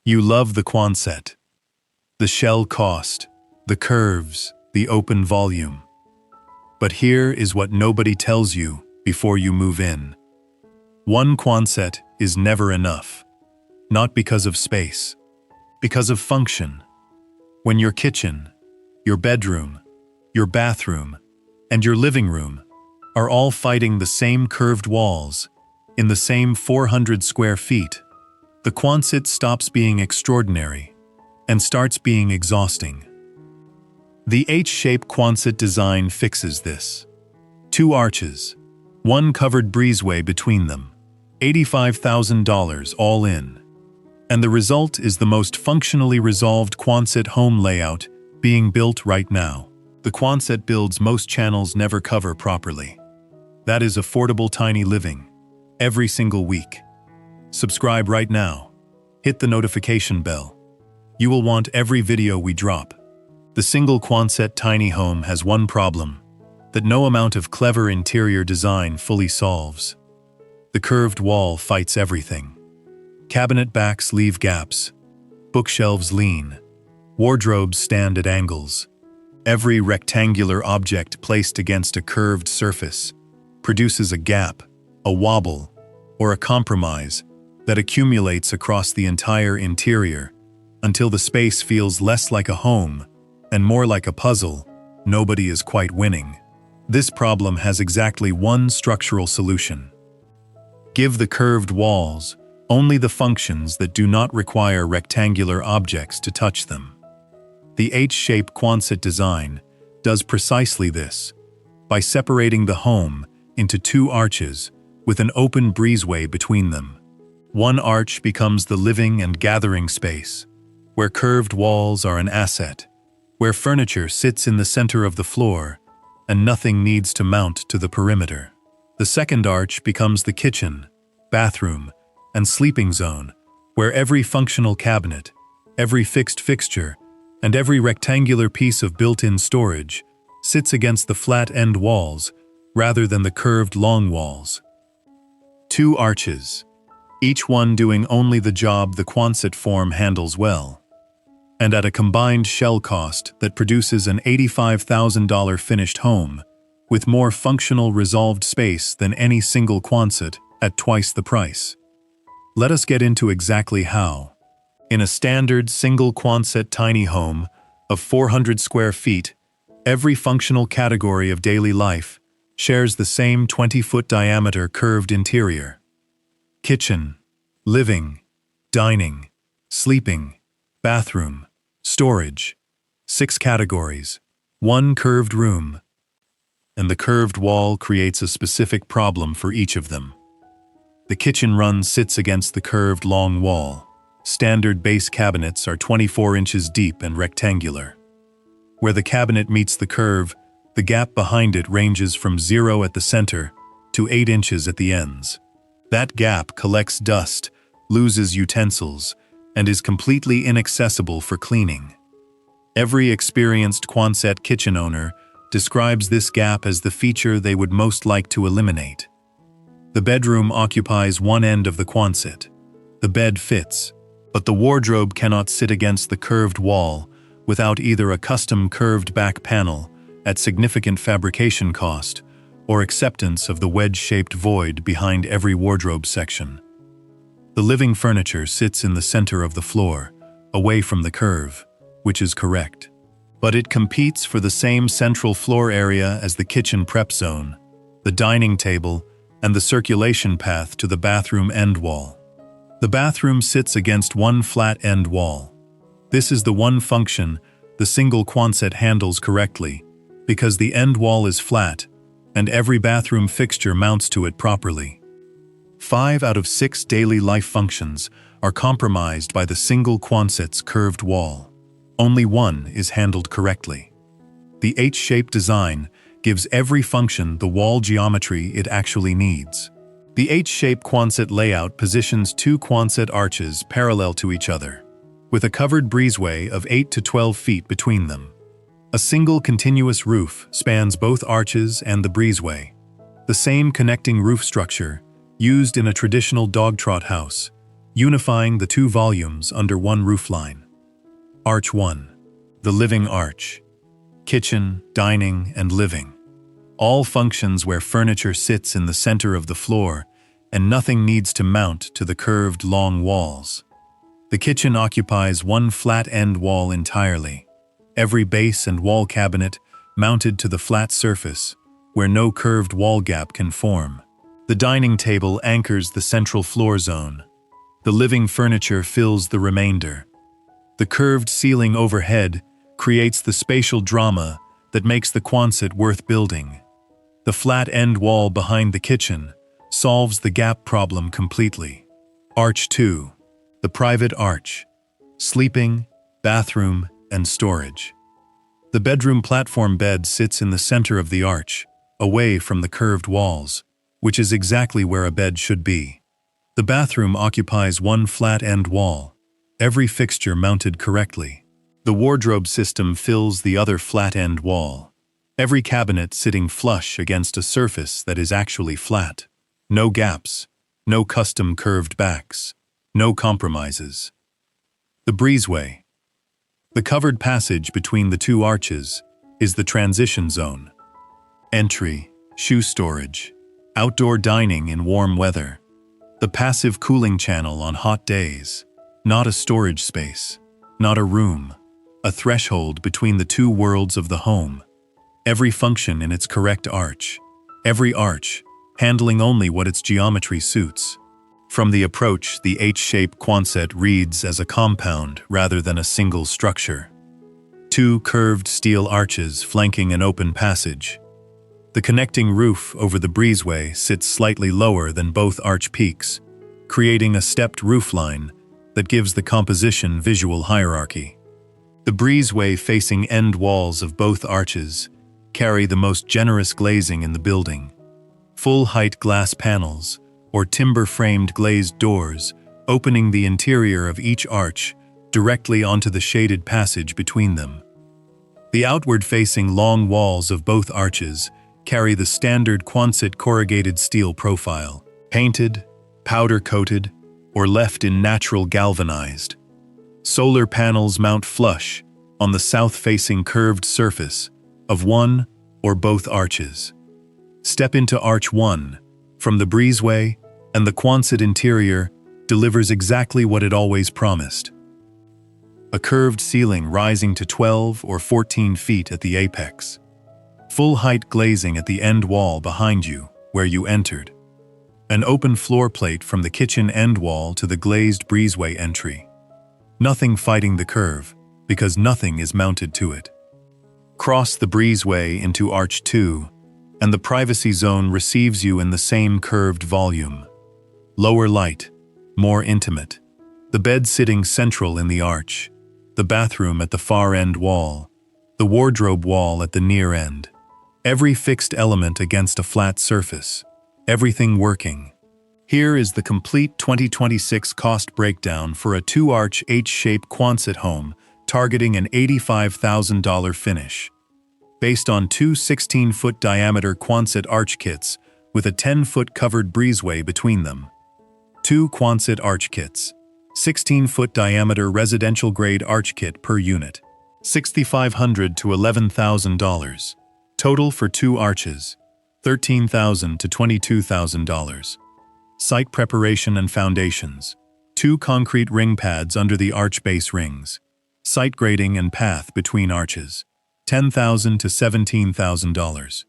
You love the Quonset. The shell cost, the curves, the open volume. But here is what nobody tells you before you move in. One Quonset is never enough. Not because of space, because of function. When your kitchen, your bedroom, your bathroom, and your living room are all fighting the same curved walls in the same 400 square feet, the Quonset stops being extraordinary and starts being exhausting. The H-Shape Quonset Design fixes this. 2 arches, 1 covered breezeway between them, $85,000 all in. And the result is the most functionally resolved Quonset home layout being built right now. The Quonset builds most channels never cover properly. That is affordable tiny living, every single week. Subscribe right now. Hit the notification bell. You will want every video we drop. The single Quonset tiny home has one problem that no amount of clever interior design fully solves. The curved wall fights everything. Cabinet backs leave gaps. Bookshelves lean. Wardrobes stand at angles. Every rectangular object placed against a curved surface produces a gap, a wobble, or a compromise that accumulates across the entire interior until the space feels less like a home and more like a puzzle. Nobody is quite winning. This problem has exactly one structural solution. Give the curved walls only the functions that do not require rectangular objects to touch them. The H-Shape Quonset Design does precisely this by separating the home into 2 arches with an open breezeway between them. One arch becomes the living and gathering space, where curved walls are an asset, where furniture sits in the center of the floor and nothing needs to mount to the perimeter. The second arch becomes the kitchen, bathroom, and sleeping zone, where every functional cabinet, every fixed fixture, and every rectangular piece of built-in storage sits against the flat end walls rather than the curved long walls. 2 arches, each one doing only the job the Quonset form handles well, and at a combined shell cost that produces an $85,000 finished home with more functional resolved space than any single Quonset at twice the price. Let us get into exactly how. In a standard single Quonset tiny home of 400 square feet, every functional category of daily life shares the same 20-foot diameter curved interior. Kitchen, living, dining, sleeping, bathroom, storage, 6 categories, 1 curved room. And the curved wall creates a specific problem for each of them. The kitchen run sits against the curved long wall. Standard base cabinets are 24 inches deep and rectangular. Where the cabinet meets the curve, the gap behind it ranges from 0 at the center to 8 inches at the ends. That gap collects dust, loses utensils, and is completely inaccessible for cleaning. Every experienced Quonset kitchen owner describes this gap as the feature they would most like to eliminate. The bedroom occupies one end of the Quonset. The bed fits, but the wardrobe cannot sit against the curved wall without either a custom curved back panel at significant fabrication cost or acceptance of the wedge-shaped void behind every wardrobe section. The living furniture sits in the center of the floor, away from the curve, which is correct. But it competes for the same central floor area as the kitchen prep zone, the dining table, and the circulation path to the bathroom end wall. The bathroom sits against one flat end wall. This is the one function the single Quonset handles correctly, because the end wall is flat, and every bathroom fixture mounts to it properly. 5 out of 6 daily life functions are compromised by the single Quonset's curved wall. Only one is handled correctly. The H-Shape design gives every function the wall geometry it actually needs. The H-Shape Quonset layout positions 2 Quonset arches parallel to each other, with a covered breezeway of 8 to 12 feet between them. A single continuous roof spans both arches and the breezeway. The same connecting roof structure, used in a traditional dog trot house, unifying the two volumes under one roofline. Arch 1. The living arch. Kitchen, dining, and living. All functions where furniture sits in the center of the floor and nothing needs to mount to the curved long walls. The kitchen occupies one flat end wall entirely, every base and wall cabinet mounted to the flat surface where no curved wall gap can form. The dining table anchors the central floor zone. The living furniture fills the remainder. The curved ceiling overhead creates the spatial drama that makes the Quonset worth building. The flat end wall behind the kitchen solves the gap problem completely. Arch 2. The private arch. Sleeping, bathroom, and storage. The bedroom platform bed sits in the center of the arch, away from the curved walls, which is exactly where a bed should be. The bathroom occupies one flat end wall, every fixture mounted correctly. The wardrobe system fills the other flat end wall, every cabinet sitting flush against a surface that is actually flat. No gaps, no custom curved backs, no compromises. The breezeway. The covered passage between the two arches is the transition zone. Entry, shoe storage, outdoor dining in warm weather. The passive cooling channel on hot days. Not a storage space, not a room, a threshold between the two worlds of the home. Every function in its correct arch. Every arch handling only what its geometry suits. From the approach, the H-Shape Quonset reads as a compound rather than a single structure. Two curved steel arches flanking an open passage. The connecting roof over the breezeway sits slightly lower than both arch peaks, creating a stepped roofline that gives the composition visual hierarchy. The breezeway facing end walls of both arches carry the most generous glazing in the building. Full-height glass panels, or timber-framed glazed doors, opening the interior of each arch directly onto the shaded passage between them. The outward-facing long walls of both arches carry the standard Quonset corrugated steel profile, painted, powder-coated, or left in natural galvanized. Solar panels mount flush on the south-facing curved surface of one or both arches. Step into Arch 1 from the breezeway, and the Quonset interior delivers exactly what it always promised. A curved ceiling rising to 12 or 14 feet at the apex. Full-height glazing at the end wall behind you, where you entered. An open floor plate from the kitchen end wall to the glazed breezeway entry. Nothing fighting the curve, because nothing is mounted to it. Cross the breezeway into Arch 2, and the privacy zone receives you in the same curved volume. Lower light, more intimate. The bed sitting central in the arch. The bathroom at the far end wall. The wardrobe wall at the near end. Every fixed element against a flat surface. Everything working. Here is the complete 2026 cost breakdown for a 2-arch H-shape Quonset home targeting an $85,000 finish. Based on two 16-foot diameter Quonset arch kits with a 10-foot covered breezeway between them. Two Quonset arch kits. 16-foot diameter residential grade arch kit per unit. $6,500 to $11,000. Total for 2 arches. $13,000 to $22,000. Site preparation and foundations. 2 concrete ring pads under the arch base rings. Site grading and path between arches. $10,000 to $17,000.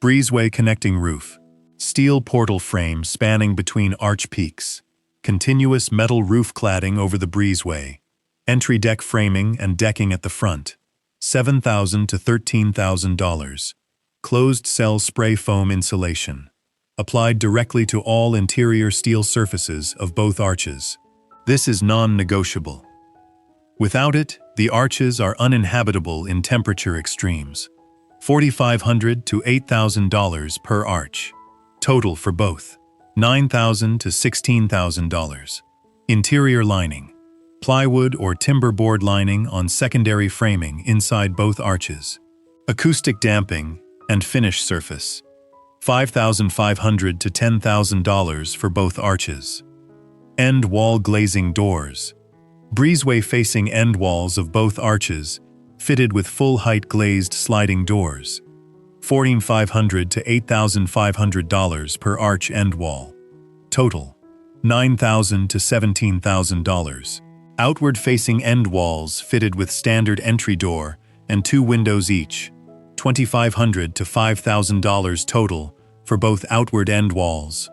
Breezeway connecting roof. Steel portal frame spanning between arch peaks. Continuous metal roof cladding over the breezeway. Entry deck framing and decking at the front. $7,000 to $13,000. Closed cell spray foam insulation. Applied directly to all interior steel surfaces of both arches. This is non-negotiable. Without it, the arches are uninhabitable in temperature extremes. $4,500 to $8,000 per arch. Total for both. $9,000 to $16,000. Interior lining. Plywood or timber board lining on secondary framing inside both arches. Acoustic damping and finish surface. $5,500 to $10,000 for both arches. End wall glazing doors. Breezeway facing end walls of both arches, fitted with full-height glazed sliding doors. $14,500 to $8,500 per arch end wall. Total: $9,000 to $17,000. Outward-facing end walls fitted with standard entry door and 2 windows each. $2,500 to $5,000 total for both outward end walls.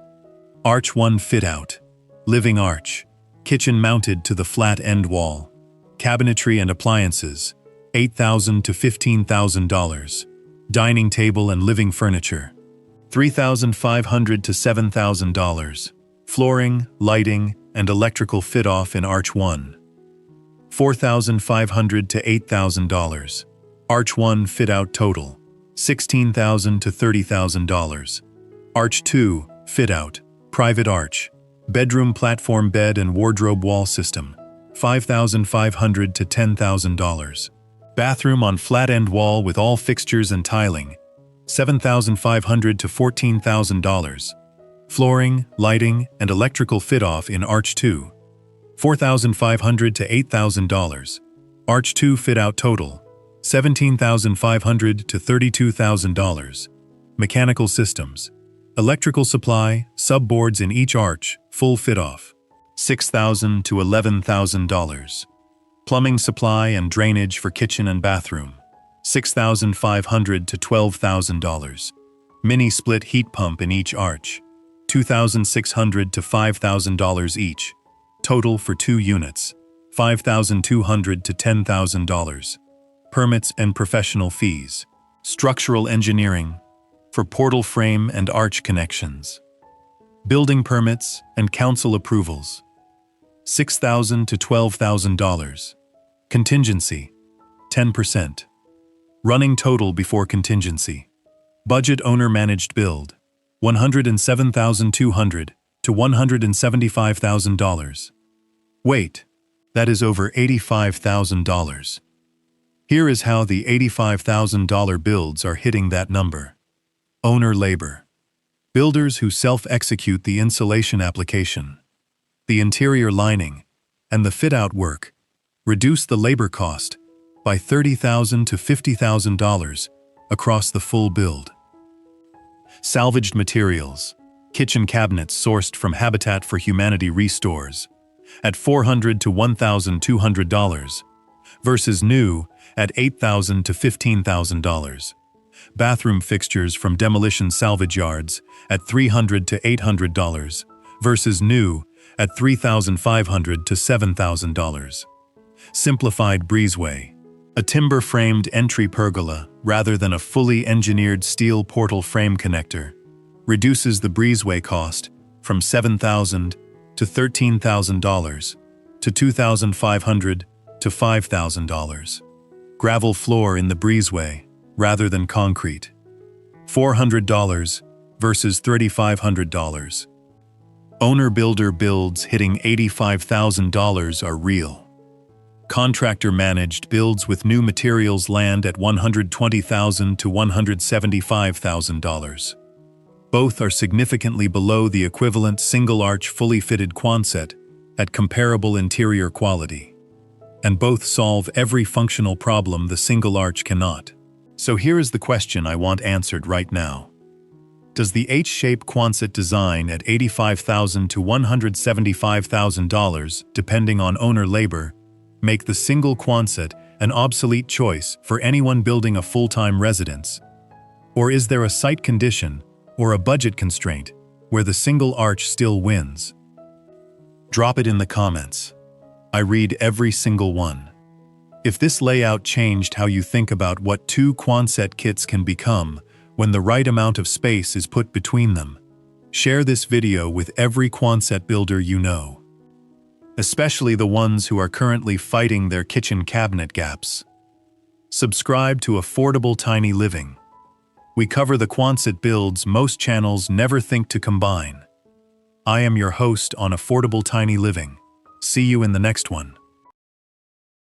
Arch 1 fit-out. Living arch. Kitchen mounted to the flat end wall. Cabinetry and appliances. $8,000 to $15,000. Dining table and living furniture. $3,500 to $7,000. Flooring, lighting, and electrical fit-off in Arch 1. $4,500 to $8,000. Arch 1 fit-out total. $16,000 to $30,000. Arch 2 fit-out. Private arch. Bedroom platform bed and wardrobe wall system. $5,500 to $10,000. Bathroom on flat end wall with all fixtures and tiling. $7,500 to $14,000. Flooring, lighting, and electrical fit-off in Arch 2. $4,500 to $8,000. Arch 2 fit-out total. $17,500 to $32,000. Mechanical systems. Electrical supply, subboards in each arch, full fit-off. $6,000 to $11,000. Plumbing supply and drainage for kitchen and bathroom. $6,500 to $12,000. Mini split heat pump in each arch. $2,600 to $5,000 each. Total for 2 units. $5,200 to $10,000. Permits and professional fees. Structural engineering for portal frame and arch connections. Building permits and council approvals. $6,000 to $12,000. Contingency, 10%. Running total before contingency. Budget owner managed build, $107,200 to $175,000. Wait, that is over $85,000. Here is how the $85,000 builds are hitting that number. Owner labor. Builders who self-execute the insulation application, the interior lining, and the fit-out work reduce the labor cost by $30,000 to $50,000 across the full build. Salvaged materials. Kitchen cabinets sourced from Habitat for Humanity restores at $400 to $1,200 versus new at $8,000 to $15,000. Bathroom fixtures from demolition salvage yards at $300 to $800 versus new at $3,500 to $7,000. Simplified breezeway. A timber-framed entry pergola rather than a fully engineered steel portal frame connector reduces the breezeway cost from $7,000 to $13,000 to $2,500 to $5,000. Gravel floor in the breezeway rather than concrete. $400 versus $3,500. Owner-builder builds hitting $85,000 are real. Contractor-managed builds with new materials land at $120,000 to $175,000. Both are significantly below the equivalent single-arch fully fitted Quonset at comparable interior quality. And both solve every functional problem the single arch cannot. So here is the question I want answered right now. Does the H-Shape Quonset Design at $85,000 to $175,000, depending on owner labor, make the single Quonset an obsolete choice for anyone building a full-time residence? Or is there a site condition or a budget constraint where the single arch still wins? Drop it in the comments. I read every single one. If this layout changed how you think about what 2 Quonset kits can become when the right amount of space is put between them, share this video with every Quonset builder you know, especially the ones who are currently fighting their kitchen cabinet gaps. Subscribe to Affordable Tiny Living. We cover the Quonset builds most channels never think to combine. I am your host on Affordable Tiny Living. See you in the next one.